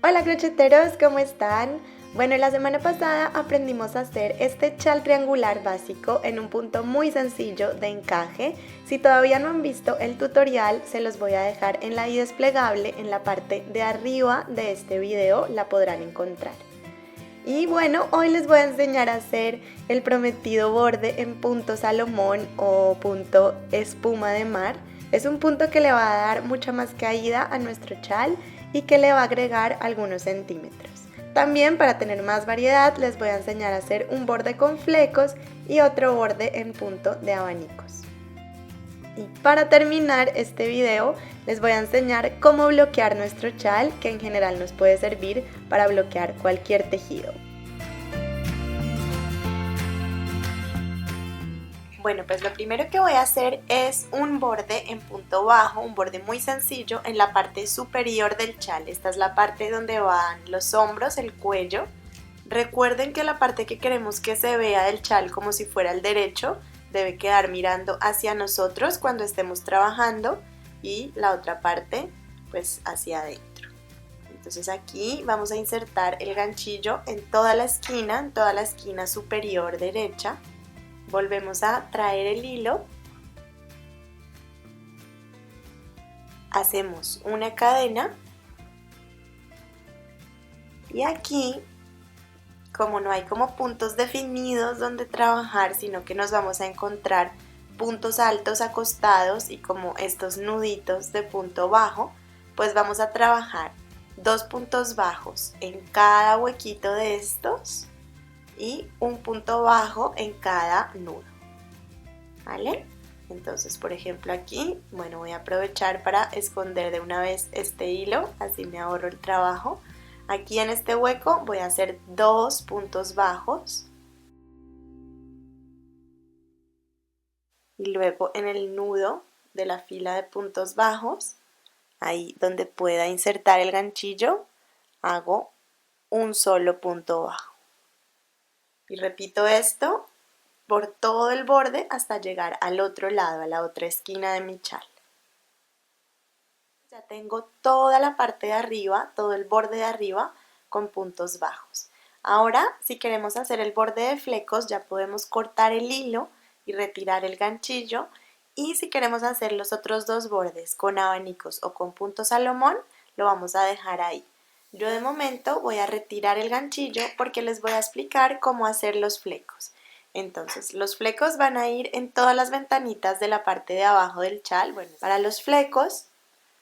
Hola crocheteros, ¿cómo están? Bueno, la semana pasada aprendimos a hacer este chal triangular básico en un punto muy sencillo de encaje. Si todavía no han visto el tutorial, se los voy a dejar en la i desplegable en la parte de arriba de este video, la podrán encontrar. Y bueno, hoy les voy a enseñar a hacer el prometido borde en punto salomón o punto espuma de mar. Es un punto que le va a dar mucha más caída a nuestro chal y que le va a agregar algunos centímetros. También, para tener más variedad, les voy a enseñar a hacer un borde con flecos y otro borde en punto de abanicos. Y para terminar este video les voy a enseñar cómo bloquear nuestro chal, que en general nos puede servir para bloquear cualquier tejido. Bueno, pues lo primero que voy a hacer es un borde en punto bajo, un borde muy sencillo en la parte superior del chal. Esta es la parte donde van los hombros, el cuello. Recuerden que la parte que queremos que se vea del chal como si fuera el derecho debe quedar mirando hacia nosotros cuando estemos trabajando y la otra parte pues hacia adentro. Entonces aquí vamos a insertar el ganchillo en toda la esquina superior derecha. Volvemos a traer el hilo, hacemos una cadena y aquí, como no hay como puntos definidos donde trabajar, sino que nos vamos a encontrar puntos altos acostados y como estos nuditos de punto bajo, pues vamos a trabajar 2 puntos bajos en cada huequito de estos y un punto bajo en cada nudo, ¿vale? Entonces, por ejemplo aquí, bueno, voy a aprovechar para esconder de una vez este hilo, así me ahorro el trabajo. Aquí en este hueco voy a hacer 2 puntos bajos y luego en el nudo de la fila de puntos bajos, ahí donde pueda insertar el ganchillo, hago un solo punto bajo. Y repito esto por todo el borde hasta llegar al otro lado, a la otra esquina de mi chal. Ya tengo toda la parte de arriba, todo el borde de arriba con puntos bajos. Ahora, si queremos hacer el borde de flecos, ya podemos cortar el hilo y retirar el ganchillo. Y si queremos hacer los otros dos bordes con abanicos o con punto salomón, lo vamos a dejar ahí. Yo de momento voy a retirar el ganchillo porque les voy a explicar cómo hacer los flecos. Entonces, los flecos van a ir en todas las ventanitas de la parte de abajo del chal. Bueno, para los flecos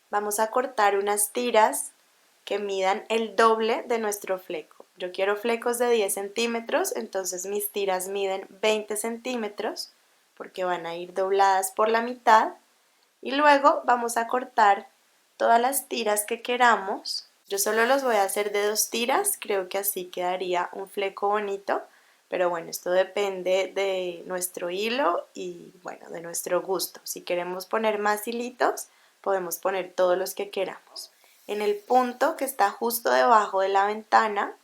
vamos a cortar unas tiras que midan el doble de nuestro fleco. Yo quiero flecos de 10 centímetros, entonces mis tiras miden 20 centímetros porque van a ir dobladas por la mitad. Y luego vamos a cortar todas las tiras que queramos. Yo solo los voy a hacer de 2 tiras, creo que así quedaría un fleco bonito. Pero bueno, esto depende de nuestro hilo y bueno, de nuestro gusto. Si queremos poner más hilitos, podemos poner todos los que queramos. En el punto que está justo debajo de la ventana,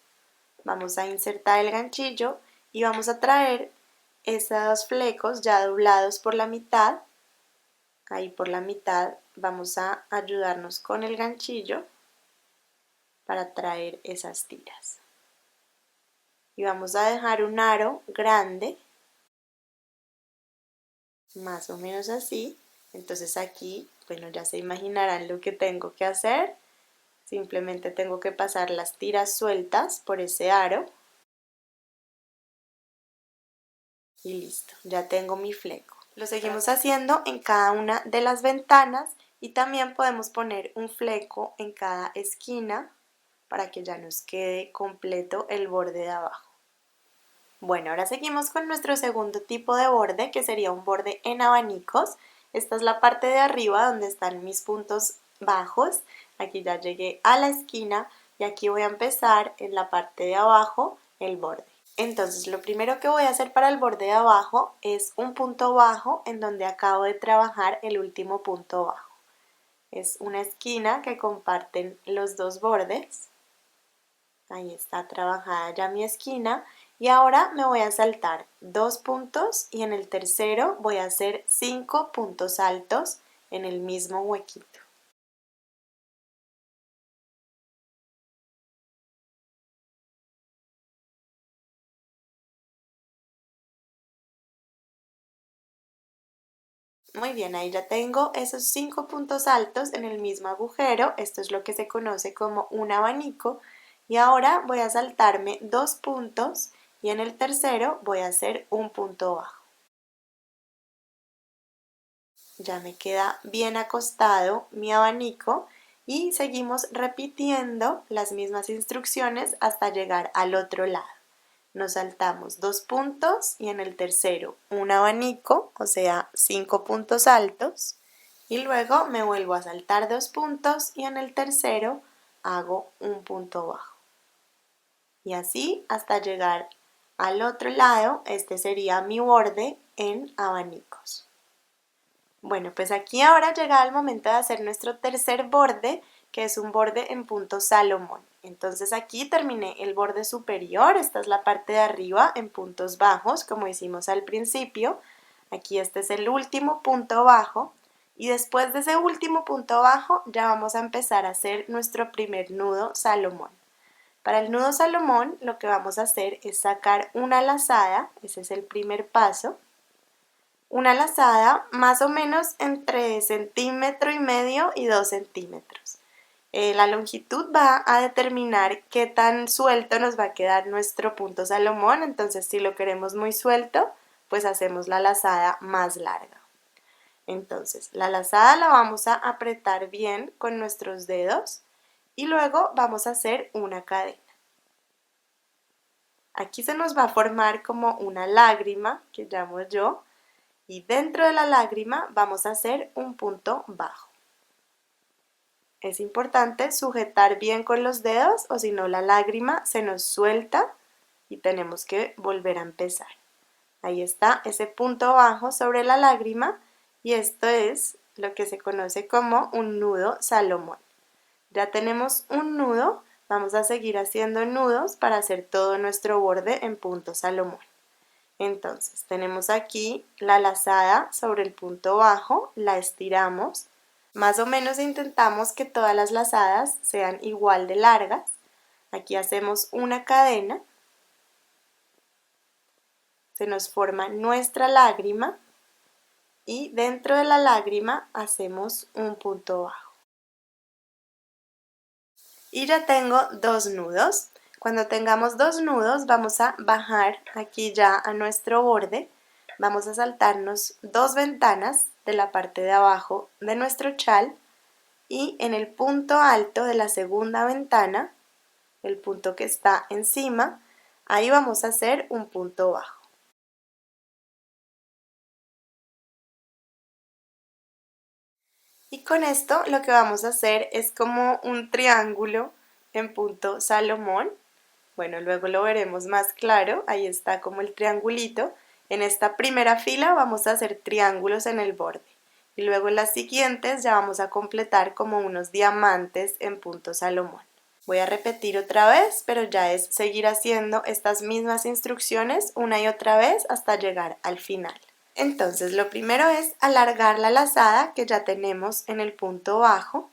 vamos a insertar el ganchillo y vamos a traer esos flecos ya doblados por la mitad. Ahí por la mitad vamos a ayudarnos con el ganchillo para traer esas tiras. Y vamos a dejar un aro grande, más o menos así. Entonces aquí, bueno, ya se imaginarán lo que tengo que hacer. Simplemente tengo que pasar las tiras sueltas por ese aro. Y listo, ya tengo mi fleco. Lo seguimos haciendo en cada una de las ventanas y también podemos poner un fleco en cada esquina para que ya nos quede completo el borde de abajo. Bueno, ahora seguimos con nuestro segundo tipo de borde, que sería un borde en abanicos. Esta es la parte de arriba donde están mis puntos bajos. Aquí ya llegué a la esquina y aquí voy a empezar en la parte de abajo el borde. Entonces lo primero que voy a hacer para el borde de abajo es un punto bajo en donde acabo de trabajar el último punto bajo. Es una esquina que comparten los dos bordes. Ahí está trabajada ya mi esquina y ahora me voy a saltar 2 puntos y en el tercero voy a hacer 5 puntos altos en el mismo huequito. Muy bien, ahí ya tengo esos 5 puntos altos en el mismo agujero. Esto es lo que se conoce como un abanico. Y ahora voy a saltarme 2 puntos y en el tercero voy a hacer un punto bajo. Ya me queda bien acostado mi abanico y seguimos repitiendo las mismas instrucciones hasta llegar al otro lado. Nos saltamos 2 puntos y en el tercero un abanico, o sea 5 puntos altos, y luego me vuelvo a saltar 2 puntos y en el tercero hago un punto bajo. Y así hasta llegar al otro lado. Este sería mi borde en abanicos. Bueno, pues aquí ahora llega el momento de hacer nuestro tercer borde, que es un borde en punto Salomón. Entonces aquí terminé el borde superior, esta es la parte de arriba en puntos bajos, como hicimos al principio. Aquí este es el último punto bajo y después de ese último punto bajo ya vamos a empezar a hacer nuestro primer nudo Salomón. Para el nudo Salomón lo que vamos a hacer es sacar una lazada, ese es el primer paso. Una lazada más o menos entre 1,5 centímetros y 2 centímetros. La longitud va a determinar qué tan suelto nos va a quedar nuestro punto Salomón, entonces si lo queremos muy suelto, pues hacemos la lazada más larga. Entonces, la lazada la vamos a apretar bien con nuestros dedos y luego vamos a hacer una cadena. Aquí se nos va a formar como una lágrima, que llamo yo, y dentro de la lágrima vamos a hacer un punto bajo. Es importante sujetar bien con los dedos o si no la lágrima se nos suelta y tenemos que volver a empezar. Ahí está ese punto bajo sobre la lágrima y esto es lo que se conoce como un nudo Salomón. Ya tenemos un nudo, vamos a seguir haciendo nudos para hacer todo nuestro borde en punto Salomón. Entonces, tenemos aquí la lazada sobre el punto bajo, la estiramos, más o menos intentamos que todas las lazadas sean igual de largas. Aquí hacemos una cadena, se nos forma nuestra lágrima y dentro de la lágrima hacemos un punto bajo. Y ya tengo 2 nudos. Cuando tengamos 2 nudos vamos a bajar aquí ya a nuestro borde. Vamos a saltarnos 2 ventanas de la parte de abajo de nuestro chal y en el punto alto de la segunda ventana, el punto que está encima, ahí vamos a hacer un punto bajo. Y con esto lo que vamos a hacer es como un triángulo en punto Salomón. Bueno, luego lo veremos más claro, ahí está como el triangulito. En esta primera fila vamos a hacer triángulos en el borde y luego en las siguientes ya vamos a completar como unos diamantes en punto Salomón. Voy a repetir otra vez, pero ya es seguir haciendo estas mismas instrucciones una y otra vez hasta llegar al final. Entonces lo primero es alargar la lazada que ya tenemos en el punto bajo.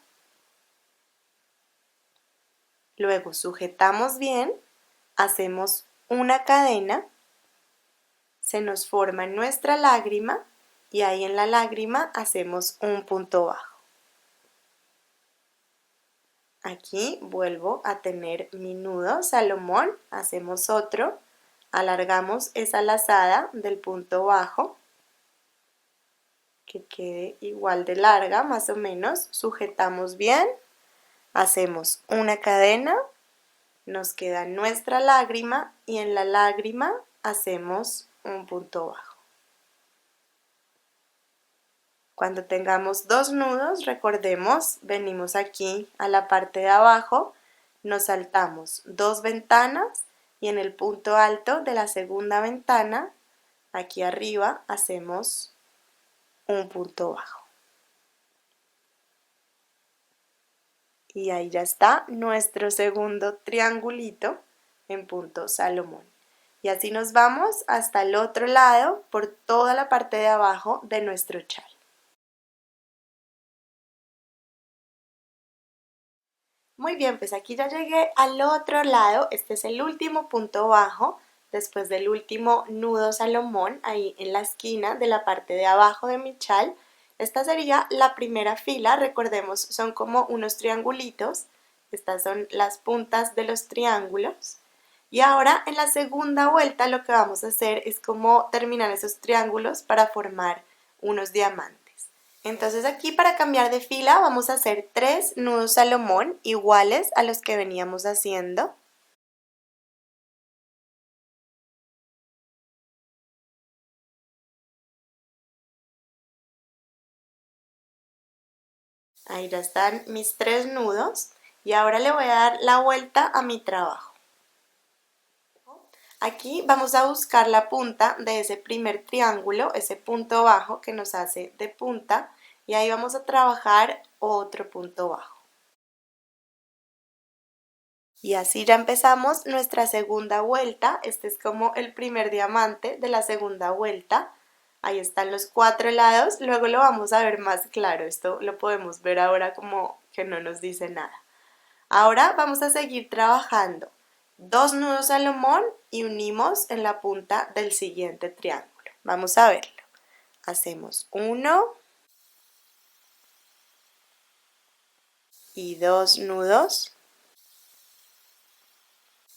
Luego sujetamos bien, hacemos una cadena, se nos forma nuestra lágrima y ahí en la lágrima hacemos un punto bajo. Aquí vuelvo a tener mi nudo Salomón, hacemos otro, alargamos esa lazada del punto bajo, que quede igual de larga más o menos, sujetamos bien, hacemos una cadena, nos queda nuestra lágrima y en la lágrima hacemos un punto bajo. Cuando tengamos 2 nudos, recordemos, venimos aquí a la parte de abajo, nos saltamos 2 ventanas y en el punto alto de la segunda ventana, aquí arriba, hacemos un punto bajo. Y ahí ya está nuestro segundo triangulito en punto Salomón. Y así nos vamos hasta el otro lado por toda la parte de abajo de nuestro chal. Muy bien, pues aquí ya llegué al otro lado, este es el último punto bajo, después del último nudo Salomón, ahí en la esquina de la parte de abajo de mi chal, Esta sería la primera fila, recordemos, son como unos triangulitos. Estas son las puntas de los triángulos. Y ahora en la segunda vuelta lo que vamos a hacer es como terminar esos triángulos para formar unos diamantes. Entonces aquí para cambiar de fila vamos a hacer 3 nudos salomón iguales a los que veníamos haciendo. Ahí ya están mis 3 nudos y ahora le voy a dar la vuelta a mi trabajo. Aquí vamos a buscar la punta de ese primer triángulo, ese punto bajo que nos hace de punta, y ahí vamos a trabajar otro punto bajo. Y así ya empezamos nuestra segunda vuelta. Este es como el primer diamante de la segunda vuelta. Ahí están los 4 lados, luego lo vamos a ver más claro. Esto lo podemos ver ahora como que no nos dice nada. Ahora vamos a seguir trabajando 2 nudos salomón y unimos en la punta del siguiente triángulo. Vamos a verlo. Hacemos 1 y 2 nudos.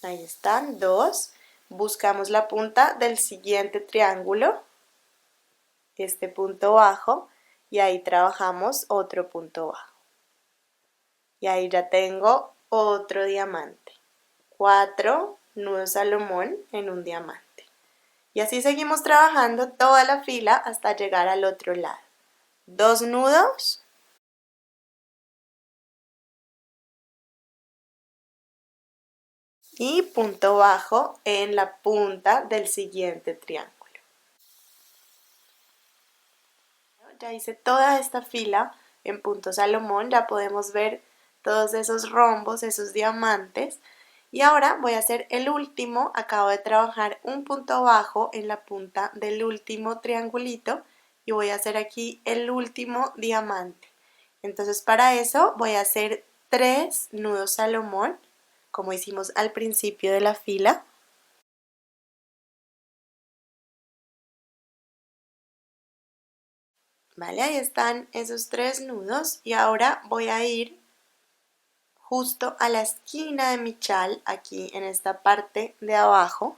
Ahí están, 2. Buscamos la punta del siguiente triángulo, este punto bajo, y ahí trabajamos otro punto bajo. Y ahí ya tengo otro diamante. 4 nudos salomón en un diamante. Y así seguimos trabajando toda la fila hasta llegar al otro lado. 2 nudos. Y punto bajo en la punta del siguiente triángulo. Ya hice toda esta fila en punto salomón, ya podemos ver todos esos rombos, esos diamantes. Y ahora voy a hacer el último, acabo de trabajar un punto bajo en la punta del último triangulito y voy a hacer aquí el último diamante. Entonces para eso voy a hacer 3 nudos salomón, como hicimos al principio de la fila. Vale, ahí están esos 3 nudos y ahora voy a ir justo a la esquina de mi chal, aquí en esta parte de abajo,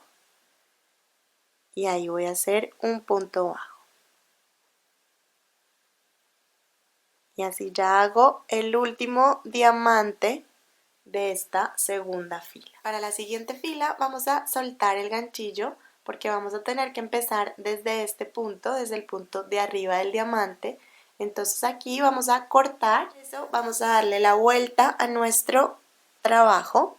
y ahí voy a hacer un punto bajo. Y así ya hago el último diamante de esta segunda fila. Para la siguiente fila vamos a soltar el ganchillo porque vamos a tener que empezar desde este punto, desde el punto de arriba del diamante. Entonces aquí vamos a cortar, eso vamos a darle la vuelta a nuestro trabajo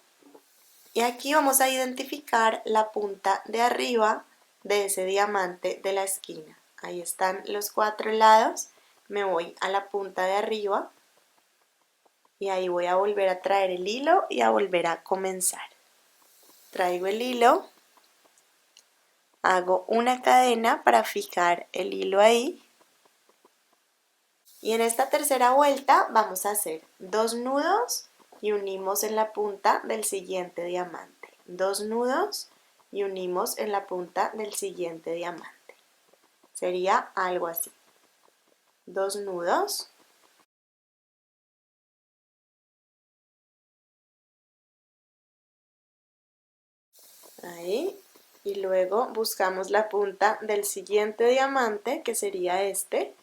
y aquí vamos a identificar la punta de arriba de ese diamante de la esquina. Ahí están los 4 lados, me voy a la punta de arriba y ahí voy a volver a traer el hilo y a volver a comenzar. Traigo el hilo, hago una cadena para fijar el hilo ahí y en esta tercera vuelta vamos a hacer 2 nudos y unimos en la punta del siguiente diamante. 2 nudos y unimos en la punta del siguiente diamante. Sería algo así. 2 nudos. Ahí. Y luego buscamos la punta del siguiente diamante, que sería este.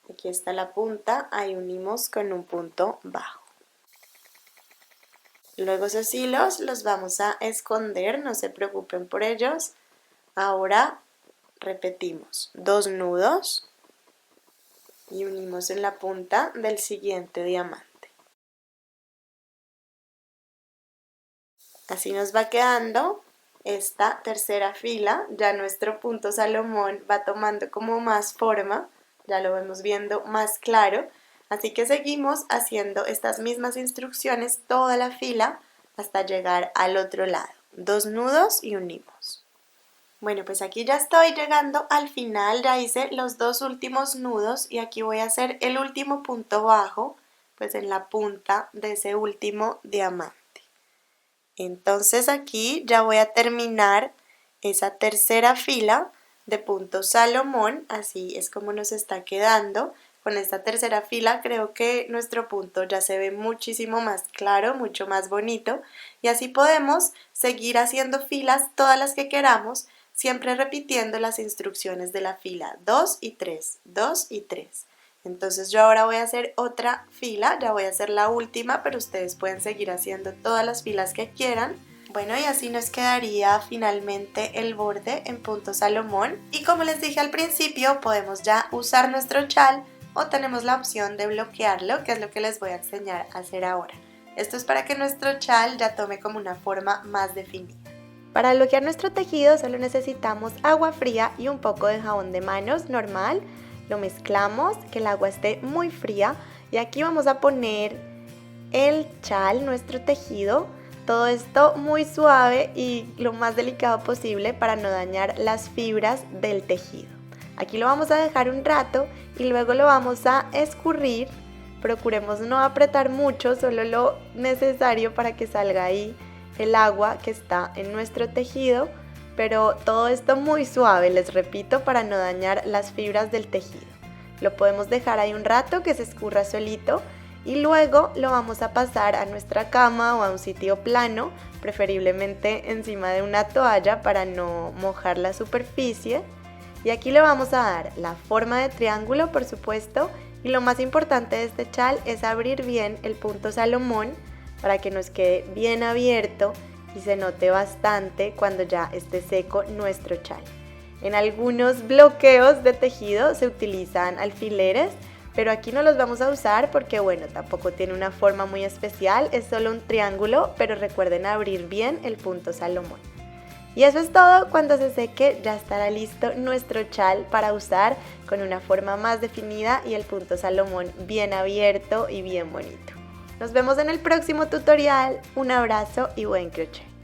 Aquí está la punta, ahí unimos con un punto bajo. Luego esos hilos los vamos a esconder, no se preocupen por ellos. Ahora repetimos 2 nudos y unimos en la punta del siguiente diamante. Así nos va quedando esta tercera fila, ya nuestro punto salomón va tomando como más forma, ya lo vemos viendo más claro, así que seguimos haciendo estas mismas instrucciones toda la fila hasta llegar al otro lado. 2 nudos y unimos. Bueno, pues aquí ya estoy llegando al final, ya hice los 2 últimos nudos y aquí voy a hacer el último punto bajo, pues en la punta de ese último diamante. Entonces aquí ya voy a terminar esa tercera fila de puntos salomón, así es como nos está quedando. Con esta tercera fila creo que nuestro punto ya se ve muchísimo más claro, mucho más bonito, y así podemos seguir haciendo filas todas las que queramos, siempre repitiendo las instrucciones de la fila 2 y 3, 2 y 3. Entonces yo ahora voy a hacer otra fila, ya voy a hacer la última, pero ustedes pueden seguir haciendo todas las filas que quieran. Bueno, y así nos quedaría finalmente el borde en punto Salomón. Y como les dije al principio, podemos ya usar nuestro chal o tenemos la opción de bloquearlo, que es lo que les voy a enseñar a hacer ahora. Esto es para que nuestro chal ya tome como una forma más definida. Para bloquear nuestro tejido solo necesitamos agua fría y un poco de jabón de manos normal. Lo mezclamos, que el agua esté muy fría, y aquí vamos a poner el chal, nuestro tejido, todo esto muy suave y lo más delicado posible para no dañar las fibras del tejido. Aquí lo vamos a dejar un rato y luego lo vamos a escurrir. Procuremos no apretar mucho, solo lo necesario para que salga ahí el agua que está en nuestro tejido, pero todo esto muy suave, les repito, para no dañar las fibras del tejido. Lo podemos dejar ahí un rato que se escurra solito y luego lo vamos a pasar a nuestra cama o a un sitio plano, preferiblemente encima de una toalla para no mojar la superficie. Y aquí le vamos a dar la forma de triángulo, por supuesto, y lo más importante de este chal es abrir bien el punto Salomón para que nos quede bien abierto y se note bastante cuando ya esté seco nuestro chal. En algunos bloqueos de tejido se utilizan alfileres, pero aquí no los vamos a usar porque bueno, tampoco tiene una forma muy especial, es solo un triángulo, pero recuerden abrir bien el punto Salomón. Y eso es todo. Cuando se seque ya estará listo nuestro chal para usar con una forma más definida y el punto Salomón bien abierto y bien bonito. Nos vemos en el próximo tutorial. Un abrazo y buen crochet.